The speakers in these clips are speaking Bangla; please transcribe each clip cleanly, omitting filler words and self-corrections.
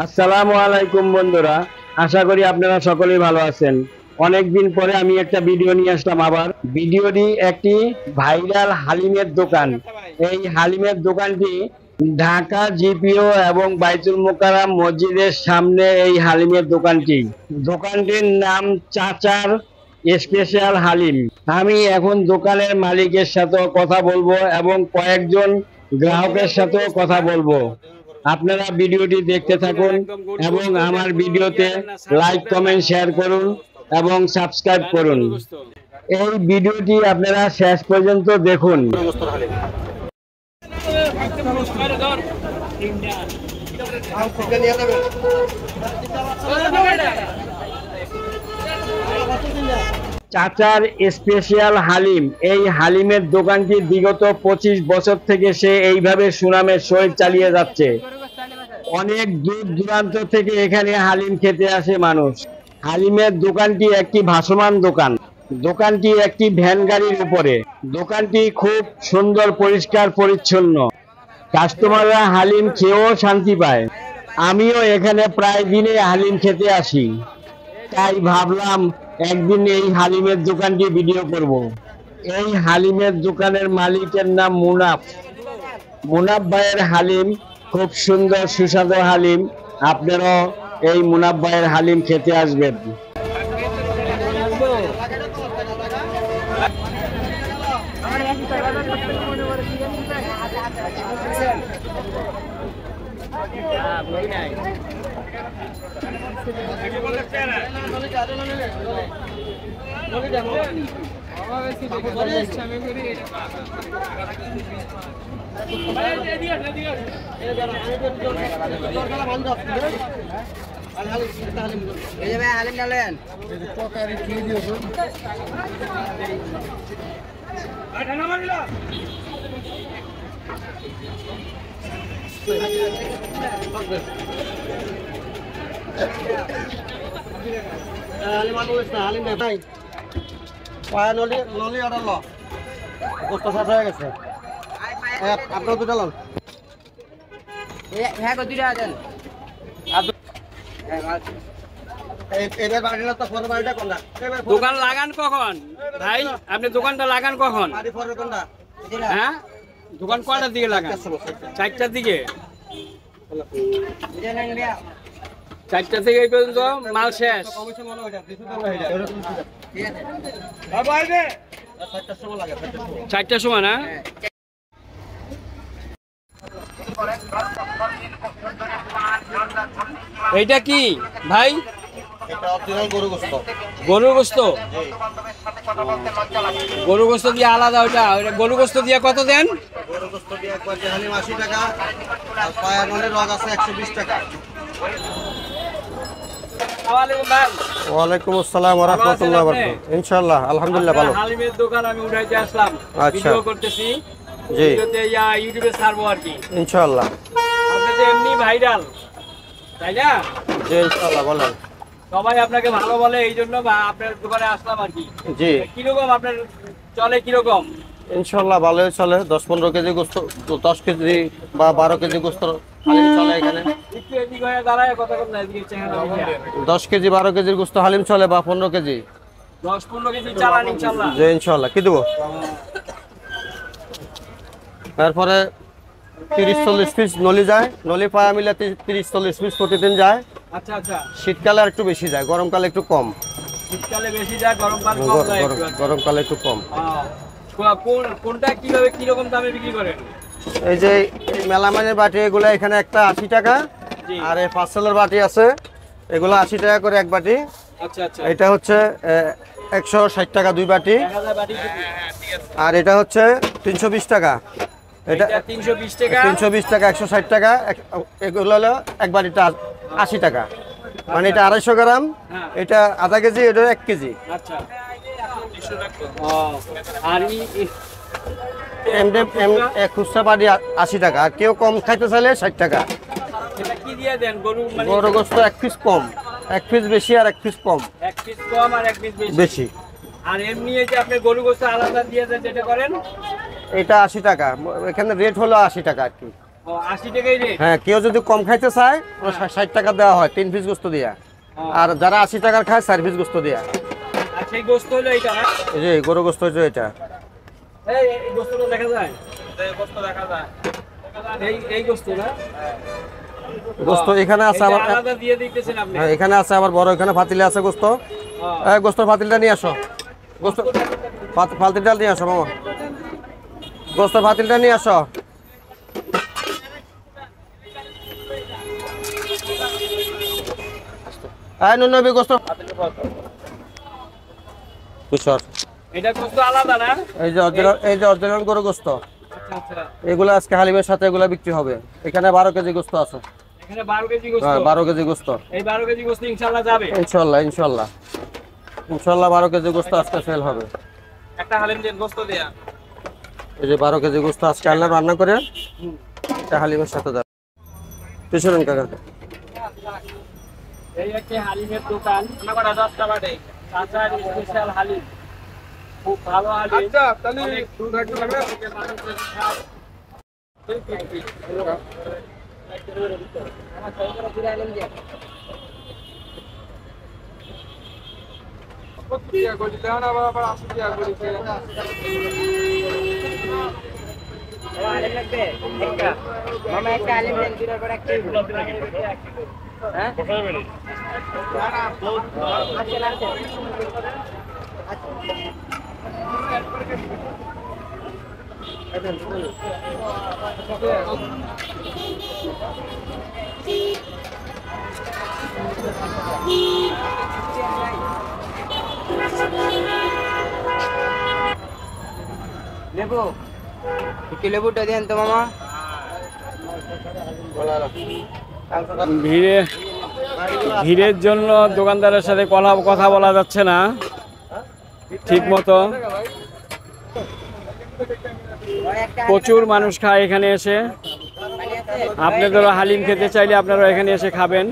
আসসালামু আলাইকুম বন্ধুরা, আশা করি আপনারা সকলেই ভালো আছেন। অনেকদিন পরে আমি একটা ভিডিও নিয়ে আসলাম। আবার ভিডিওটি একটি ভাইরাল হালিমের দোকান। এই হালিমের দোকানটি ঢাকা জিপিও এবং বাইতুল মোকাররম মসজিদের সামনে। এই হালিমের দোকানটির নাম চাচার স্পেশাল হালিম। আমি এখন দোকানের মালিকের সাথে কথা বলবো এবং কয়েকজন গ্রাহকের সাথেও কথা বলবো। আপনারা ভিডিওটি দেখতে থাকুন এবং আমার ভিডিওতে লাইক কমেন্ট শেয়ার করুন এবং সাবস্ক্রাইব করুন। এই ভিডিওটি আপনারা শেষ পর্যন্ত দেখুন। চাচার স্পেশাল হালিম। এই হালিমের দোকানটি বিগত 25 বছর থেকে সে এইভাবে সুনামের সহিত চালিয়ে যাচ্ছে। অনেক দূর দূরান্ত থেকে এখানে হালিম খেতে আসে মানুষ। হালিমের দোকানটি একটি ভাসমান দোকান। দোকানটি একটি ভ্যান গাড়ির উপরে। দোকানটি খুব সুন্দর, পরিষ্কার পরিচ্ছন্ন। কাস্টমাররা হালিম খেয়েও শান্তি পায়। আমিও এখানে প্রায় দিনে হালিম খেতে আসি, তাই ভাবলাম একদিন এই হালিমের দোকানটি ভিডিও করব। এই হালিমের দোকানের মালিকের নাম মুনাফ। মুনাফ ভাইয়ের হালিম খুব সুন্দর, সুস্বাদু হালিম। আপনারাও এই মুনাফ ভাইয়ের হালিম খেতে আসবেন। দোকান লাগান কখন ভাই? আপনি দোকানটা লাগান কখন? হ্যাঁ, দোকান কয়টার দিকে লাগান? 4টার দিকে। 4টা থেকে এই পর্যন্ত মাল শেষ। 4টার সময় না? এইটা কি ভাই? গরুর গোস্ত। গরুর গোস্ত দিয়ে আলাদা। ওইটা গরুর গোস্ত দিয়ে কত দেন? গরুর গোস্ত দিয়ে একবার হালিম 80 টাকা, আর পায়া নলের রগ আছে 120 টাকা। ওয়ালাইকুম আসসালাম ওয়া রাহমাতুল্লাহি ওয়া বারাকাতুহু। ইনশাআল্লাহ আলহামদুলিল্লাহ ভালো। হালিমের দোকান আমি উঠাইতে আসলাম, ভিডিও করতেছি। জি, ভিডিওতে ইউটিউবে ছাড়বো আর কি ইনশাআল্লাহ। আপনি তো এমনি ভাইরাল, তাই না? জি ইনশাআল্লাহ বলেন। সবাই আপনাকে ভালো বলে, এই জন্য আপনার দোকানে আসলাম আর কি। জি, কিরকম আপনার চলে? কিরকম? ইনশাআল্লাহ ভালোই চলে। 10-15 কেজি গোস্ত, 10 কেজি বা 12 কেজি গোস্ত হালিম চলে এখানে। একটু এদিক হয়ে দাঁড়ায় কথা বল না, এদিকে চেহারা দিকে। 10 কেজি 12 কেজির গোস্ত হালিম চলে, বা 15 কেজি। 10-15 কেজি চালান ইনশাআল্লাহ। জি ইনশাআল্লাহ। কি দেবো? তারপরে 30-40 পিস নলি যায়। নলি পায়া মিলে 30-40 পিস প্রতিদিন যায়। আচ্ছা আচ্ছা। শীতকালে আর একটু বেশি যায়, গরমকালে একটু কম। শীতকালে বেশি যায়, গরমকালে কম যায়। গরমকালে একটু কম। কোনটা কিভাবে কিরকম দামে বিক্রি করেন? এই যে মেলামানের বাটি, এগুলো এখানে একটা 80 টাকা। আর এই পার্সেলের বাটি আছে, এগুলো 80 টাকা করে এক বাটি। আচ্ছা আচ্ছা। এটা হচ্ছে 160 টাকা 2 বাটি। আর এটা হচ্ছে 320 টাকা। এটা 320 টাকা। 320 টাকা, 160 টাকা। এগুলো হলো এক বাটিটা 80 টাকা। মানে এটা 250 গ্রাম, এটা আধা কেজি, এটা 1 কেজি। আচ্ছা। আর খুচরা পাটি 80 টাকা। আর কেউ কম খাইতে চাইলে 60 টাকা। এটা কি দিয়ে দেন? গরু গোস্ত 1 পিস কম, 1 পিস বেশি আর 1 পিস কম। 1 পিস কম আর 1 পিস বেশি। আর এমনি এই যে আপনি গরু গোস্ত আলাদা দিয়ে দেন, যেটা করেন এটা 80 টাকা। এখানে রেট হলো 80 টাকা আর কি। ও 80 টাকাই রে। হ্যাঁ, কেউ যদি কম খাইতে চায় 60 টাকা দেওয়া হয় 3 পিস গোস্ত দিয়া। আর যারা 80 টাকার খায় 4 পিস গোস্ত দিয়া। আর সেই গোস্ত হলো এইটা না? এই যে গরু গোস্ত হচ্ছে এটা। এই গোস্তটা দেখা যায়? এই গোস্ত দেখা যায়। এই গোস্ত না? গোস্ত এখানে আছে আবার, আলাদা দিয়ে দিতেছেন আপনি। হ্যাঁ এখানে আছে আবার বড়, এখানে পাতিলে আছে গোস্ত। এই গোস্তর পাতিলটা নিয়ে আসো, গোস্ত পাতিলটা নিয়ে আসো মামা, গোস্তর পাতিলটা নিয়ে আসো। এই নবী গোস্ত তুষার, এটা গোস্ত আলাদা না? এই যে অরিজিনাল গরু গোস্ত। আচ্ছা আচ্ছা। এগুলো আজকে হালিমের সাথে এগুলো বিক্রি হবে। এখানে 12 কেজি গোস্ত আছে। এখানে 12 কেজি গোস্ত। হ্যাঁ 12 কেজি গোস্ত। এই 12 কেজি গোস্ত ইনশাআল্লাহ যাবে। ইনশাআল্লাহ ইনশাআল্লাহ ইনশাআল্লাহ 12 কেজি গোস্ত আজকে সেল হবে। একটা হালিম দেন গোস্ত দেয়া। এই যে 12 কেজি গোস্ত আজকে আল্লাহ রান্না করে এটা হালিমের সাথে দাও। তুষারন কাকা, এই একটা হালিমের দোকান। আমাদের 10 টাকা দেই। চাচার স্পেশাল হালিম। খুব ভালো হালিম। আচ্ছা তাহলে দুধ একটু লাগবে। লেবু একটু লেবুটা দেন তো মামা। ভিড়ের জন্য দোকানদারের সাথে কথা বলা যাচ্ছে না ঠিক মতো। প্রচুর মানুষ খায় এখানে এসে। আপনাদেরও হালিম খেতে চাইলে আপনারা এখানে এসে খাবেন।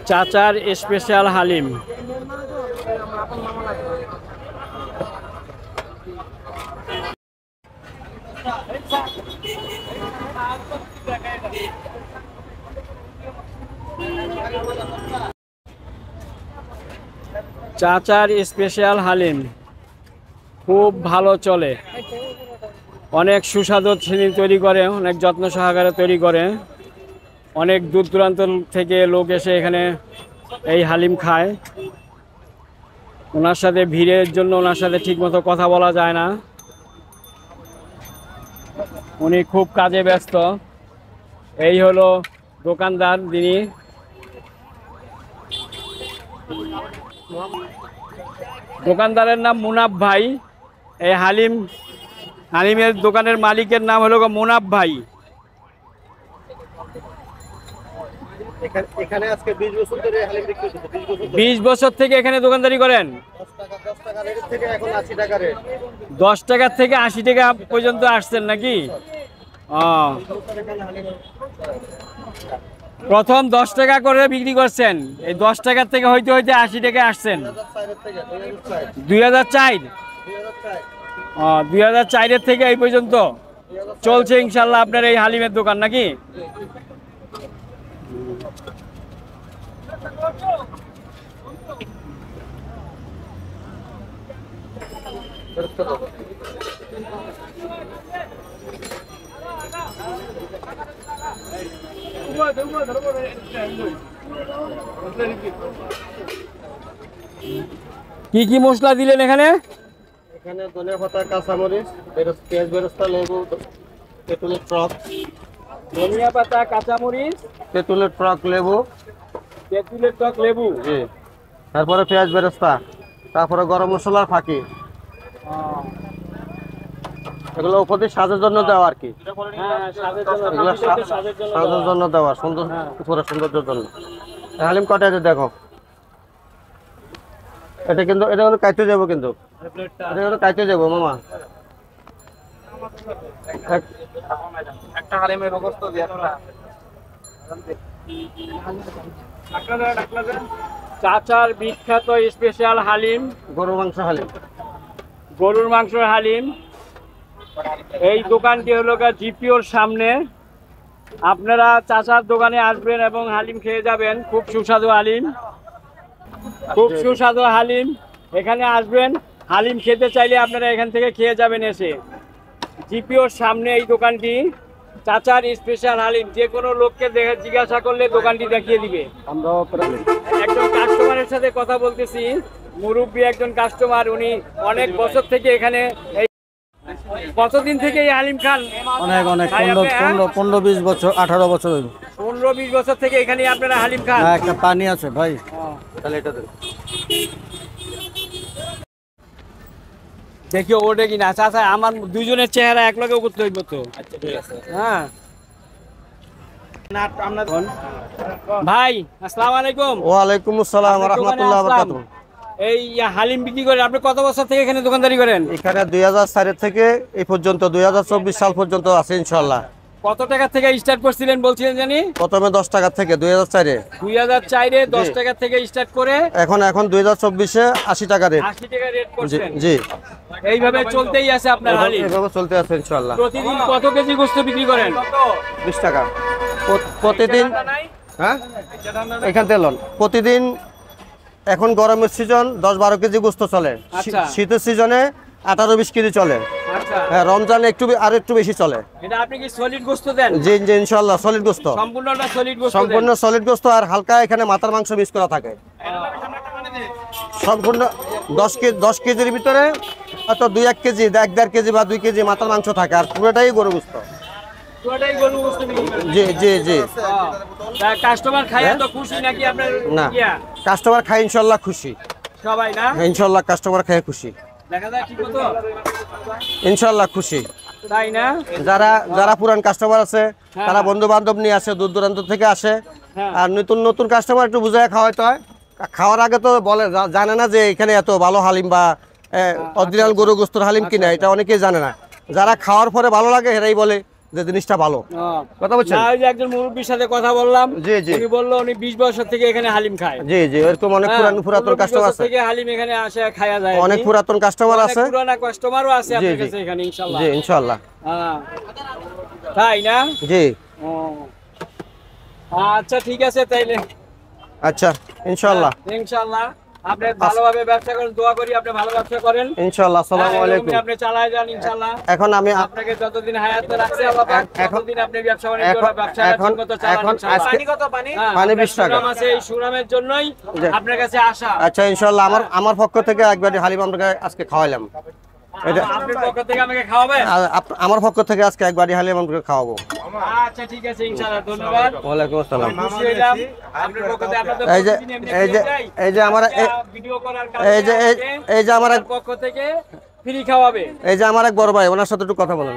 চাচার স্পেশাল হালিম। চাচার স্পেশাল হালিম খুব ভালো চলে। অনেক সুস্বাদু চিনি তৈরি করে, অনেক যত্ন সহকারে তৈরি করে। অনেক দূর দূরান্ত থেকে লোক এসে এখানে এই হালিম খায়। ওনার সাথে ভিড়ের জন্য ওনার সাথে ঠিকমতো কথা বলা যায় না। উনি খুব কাজে ব্যস্ত। এই হলো দোকানদার যিনি। দোকানদারের নাম মুনাফ ভাই। এই হালিমের দোকানের মালিকের নাম হলো মুনাফ ভাই। এখানে আজকে 20 বছর ধরে হালিম বিক্রি হচ্ছে। 20 বছর থেকে এখানে দোকানদারি করেন। 10 টাকা রেট থেকে এখন 80 টাকা রেট। 10 টাকা থেকে 80 টাকা পর্যন্ত আসছেন নাকি? প্রথম 10 টাকা করে বিক্রি করছেন, এই 10 টাকা থেকে হইতে হইতে 80 টাকা আসছেন। 2004 2004 থেকে এই পর্যন্ত চলছে ইনশাল্লাহ আপনার এই হালিমের দোকান নাকি? কি কি মশলা দিলেন এখানে? এখানে ধনিয়া পাতা, কাঁচামরিচ, পেঁয়াজ বেরেস্তা, লেবু, তেঁতুলের টক। ধনিয়া পাতা, কাঁচামরিচ, তেঁতুলের টক, লেবু, তেঁতুলের টক, লেবু, জি, তারপরে পেঁয়াজ বেরেস্তা, তারপরে গরম মশলার ফাঁকি। এগুলো উপরে সাজের জন্য দেওয়া আর কি। হ্যাঁ, এগুলো সাজের জন্য দেওয়া, সুন্দর উপরে সৌন্দর্যের জন্য। হালিম কটা আছে দেখো। এটা কিন্তু কাইতে যাবো, কিন্তু এটা কাইতে যাবো মামা। একটা হালিমের ব্যবস্থা দিয়ে চাচার বিখ্যাত স্পেশাল হালিম, গরুর মাংস হালিম। গরুর মাংসের হালিম। এই দোকানটি হলো জিপিওর সামনে। আপনারা চাচার দোকানে আসবেন এবং হালিম খেয়ে যাবেন। খুব সুস্বাদু হালিম, খুব সুস্বাদু হালিম। এখানে আসবেন, হালিম খেতে চাইলে আপনারা এখান থেকে খেয়ে যাবেন এসে। জিপিওর সামনে এই দোকানটি, চাচার স্পেশাল হালিম। যে কোনো লোককে দেখে জিজ্ঞাসা করলে দোকানটি দেখিয়ে দিবে। একজন কাস্টমারের সাথে কথা বলতেছি, মুরব্বী একজন কাস্টমার, উনি অনেক বছর থেকে এখানে। এই কতদিন থেকে এই হালিম খান? অনেক অনেক ভাই, 15-20 বছর, 18 বছর হইল। 15-20 বছর থেকে এখানে আপনারা হালিম খান? একটা পানি আছে ভাই, তাহলে এটা দেন। দেখিও ওটা কিনা। চাচা আমার দুইজনের চেহারা এক লগে করতে হইব তো। হ্যাঁ ভাই, আসসালামু আলাইকুম। ওয়ালাইকুম আসসালাম আপনার দোকানে রাহমাতুল্লাহ ওয়া আসলাম। বারাকাতুহু। এই হালিম বিক্রি করেন আপনি কত বছর থেকে এখানে দোকানদারি করেন? এখানে 2004 থেকে এই পর্যন্ত 2024 সাল পর্যন্ত আছে ইনশাআল্লাহ। কত টাকা থেকে স্টার্ট করছিলেন বলছিলেন জানি? প্রথমে 10 টাকা থেকে 2004-এ, 2004-এ 10 টাকা থেকে স্টার্ট করে এখন 2024-এ 80 টাকা রেট। 80 টাকা রেট জি করছেন। জি, এইভাবে চলতেই আছে আপনার হালিম। এভাবে চলতে আছে ইনশাআল্লাহ। প্রতিদিন কত কেজি গোশত বিক্রি করেন? 20 টাকা প্রতিদিন। হ্যাঁ, এখান থেকে লন প্রতিদিন। এখন গরমের সিজন 10-12 কেজি গোস্ত চলে। আচ্ছা। শীতের সিজনে 18-20 কেজি চলে। আচ্ছা, হ্যাঁ, রমজানে আরো একটু বেশি চলে। এটা আপনি কি সলিড গোশত দেন? জি জি, ইনশাআল্লাহ সলিড গোস্ত, সম্পূর্ণটা সলিড গোশত দেন? সম্পূর্ণ সলিড গোস্ত। আর হালকা এখানে মাথার মাংস মিক্স করা থাকে। সম্পূর্ণ 10 কেজির ভিতরে হয়তো 2-1 কেজি, 1-1.5 কেজি বা 2 কেজি মাথার মাংস থাকে, আর পুরোটাই গরু গোস্ত। পুরোটাই গরু গোশত বিক্রি করেন? জি জি জি। কাস্টমার খায় তো খুশি নাকি আপনার? না, ইয়া, কাস্টমার খায় ইনশাআল্লাহ খুশি। সবাই না? হ্যাঁ, ইনশাআল্লাহ কাস্টমার খায় খুশি। দেখা যায় ঠিক মতো? ইনশাআল্লাহ খুশি। তাই না? যারা যারা পুরান কাস্টমার আছে হ্যাঁ। তারা বন্ধু বান্ধব নিয়ে আসে, দূর দূরান্ত থেকে আসে। হ্যাঁ। আর নতুন নতুন কাস্টমার একটু বুঝায় খাওয়াইতে হয়। খাওয়ার আগে তো বলে জানে না যে এখানে এত ভালো হালিম বা অরিজিনাল গরু গোস্তের হালিম কিনা, এটা অনেকেই জানে না। যারা খাওয়ার পরে ভালো লাগে এরাই বলে যে জিনিসটা ভালো। কথা বলছেন? না, ওই যে একজন মুরব্বীর সাথে কথা বললাম, জি জি উনি বললো উনি 20 বছর থেকে এখানে হালিম খায়। জি জি, এরকম অনেক হ্যাঁ, পুরাতন 20 কাস্টমার বছর আছে, থেকে হালিম এখানে আসে খায়া যায়। অনেক পুরাতন কাস্টমার আছে। পুরানা কাস্টমারও আছে জি, আপনার জি। কাছে এখানে ইনশাআল্লাহ। জি ইনশাআল্লাহ। হ্যাঁ, তাই না? জি, ও, আচ্ছা ঠিক আছে তাইলে। আচ্ছা ইনশাআল্লাহ। ইনশাআল্লাহ আপনি ভালোভাবে ব্যবসা করেন, দোয়া করি আপনি ভালো ব্যবসা করেন ইনশাআল্লাহ। আসসালামু হ্যাঁ, আলাইকুম। এরকমই আপনি চালায় যান ইনশাআল্লাহ। এখন আমি আপনাকে যতদিন হায়াতে রাখছে আল্লাহ পাক, এখন- ততদিন আপনি ব্যবসা বাণিজ্য এখন- ব্যবসা এখন- ঠিকমতো চালান এখন ইনশাআল্লাহ। আজকে- পানি কত পানি? হ্যাঁ, পানি আপনার 20 টাকা। সুনাম আছে, এই সুনামের জন্যই জি। আপনার কাছে আসা। আচ্ছা ইনশাআল্লাহ, আমার পক্ষ থেকে একবার হালিম আপনাকে আজকে খাওয়াইলাম। এটা- আপনার পক্ষ থেকে আমাকে খাওয়াবেন? আমার পক্ষ থেকে আজকে একবার হালিম আপনাকে খাওয়াবো। আচ্ছা ঠিক আছে ইনশাআল্লাহ, ধন্যবাদ। ওয়ালাইকুম আসসালাম। খুশি হইলাম আপনার পক্ষ থেকে। আপনার তো এই যে প্রতিদিন এমনি এই যে খেয়ে যাই। এই যে আমার ভিডিও করার এই যে কারণে এই যে আমার আপনার পক্ষ থেকে ফ্রি খাওয়াবে। এই যে আমার এক বড় ভাই, ওনার সাথে একটু কথা বলেন।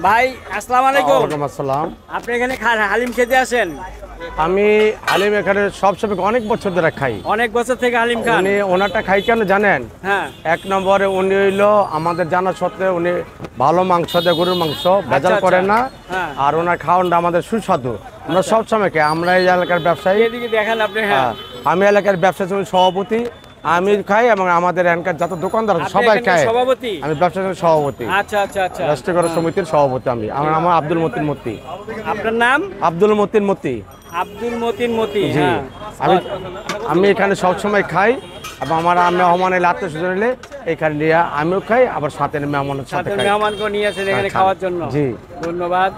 ভাই আসসালামু আলাইকুম। ওয়ালাইকুম আসসালাম। আপনি এখানে হালিম খেতে আসেন? আমি হালিম এখানে সবসময় অনেক বছর ধরে খাই। অনেক বছর থেকে হালিম খান? উনি ওনারটা খাই কেন জানেন? হ্যাঁ। এক নম্বরে উনি হইলো আমাদের জানা সত্ত্বেও উনি ভালো মাংস দেয়, গরুর মাংস ভেজাল আচ্ছা, করেন না। হ্যাঁ। আর ওনার খাওয়ানটা আমাদের সুস্বাদু। আমরা সবসময় খাই। আমরা এই এলাকার ব্যবসায়ী। এদিকে দেখেন আপনি। হ্যাঁ, আমি এলাকার ব্যবসা সমিতির সভাপতি, আমি খাই এবং আমাদের এখানকার যত দোকানদার আছে আপনি সবাই এখানকার খায়। সভাপতি? আমি ব্যবসা সমিতির সভাপতি, আচ্ছা আচ্ছা আচ্ছা। রাষ্ট্রীয় সমিতির সভাপতি। আমার নাম আব্দুল মতিন মতি। আপনার নাম? আব্দুল মতিন মতি। আব্দুল মতিন মতি। জি। হ্যাঁ। আমি এখানে সবসময় খাই এবং আমার মেহমান এলে, আত্মীয় স্বজন এলে এখানে নিয়ে আমিও খাই, আবার সাথে মেহমানের সাথে সাথে খাই। মেহমানকে নিয়ে আসেন এখানে আচ্ছা। খাওয়ার জন্য? জি। ধন্যবাদ।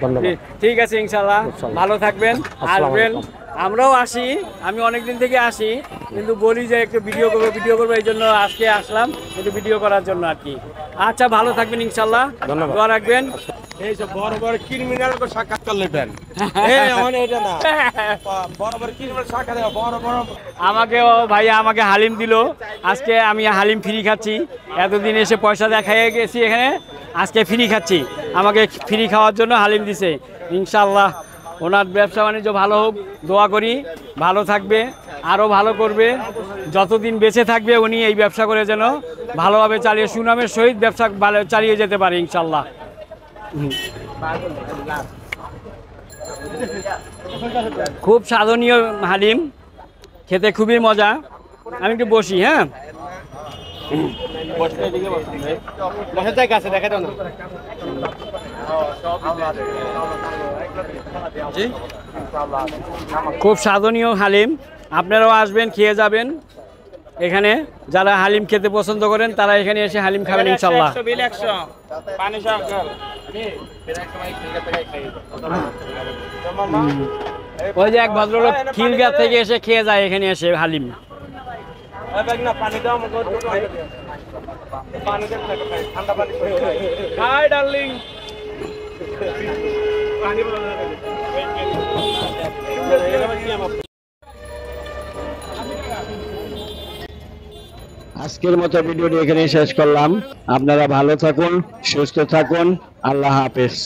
ধন্যবাদ। ঠিক আছে ইনশাআল্লাহ, ভালো থাকবেন, আসসালামু আসবেন। আলাইকুম। আমরাও আসি, আমি অনেকদিন থেকে আসি, কিন্তু বলি যে একটু ভিডিও করবো এই জন্য আজকে আসলাম একটু ভিডিও করার জন্য আর কি। আচ্ছা ভালো থাকবেন ইনশাআল্লাহ, ধন্যবাদ। দোয়া রাখবেন। এই যে বড় বড় ক্রিমিনাল সাক্ষাৎ করলে দেন। এটা না বড় বড় ক্রিমিনাল সাক্ষাৎ বড় বড় আমাকেও ভাইয়া আমাকে হালিম দিল, আজকে আমি হালিম ফ্রি খাচ্ছি। এতদিন এসে পয়সা দেখাই গেছি এখানে, আজকে ফ্রি খাচ্ছি। আমাকে ফ্রি খাওয়ার জন্য হালিম দিছে। ইনশাআল্লাহ ওনার ব্যবসা বাণিজ্য ভালো হোক, দোয়া করি। ভালো থাকবে, আরও ভালো করবে, যতদিন বেঁচে থাকবে উনি এই ব্যবসা করে যেন ভালোভাবে চালিয়ে সুনামের সহিত ব্যবসা ভালো চালিয়ে যেতে পারে ইনশাআল্লাহ। খুব সাধনীয় হালিম, খেতে খুবই মজা। আমি একটু বসি, হ্যাঁ। খুব সাধনীয় হালিম, আপনারাও আসবেন, খেয়ে যাবেন। এখানে যারা হালিম খেতে পছন্দ করেন তারা এখানে এসে হালিম খাবেন ইনশাল্লাহ। ওই যে এক ভদ্রলোক খিলগাঁ থেকে এসে খেয়ে যায় এখানে এসে হালিম। আজকের মতো ভিডিওটি এখানেই শেষ করলাম। আপনারা ভালো থাকুন, সুস্থ থাকুন। আল্লাহ হাফেজ।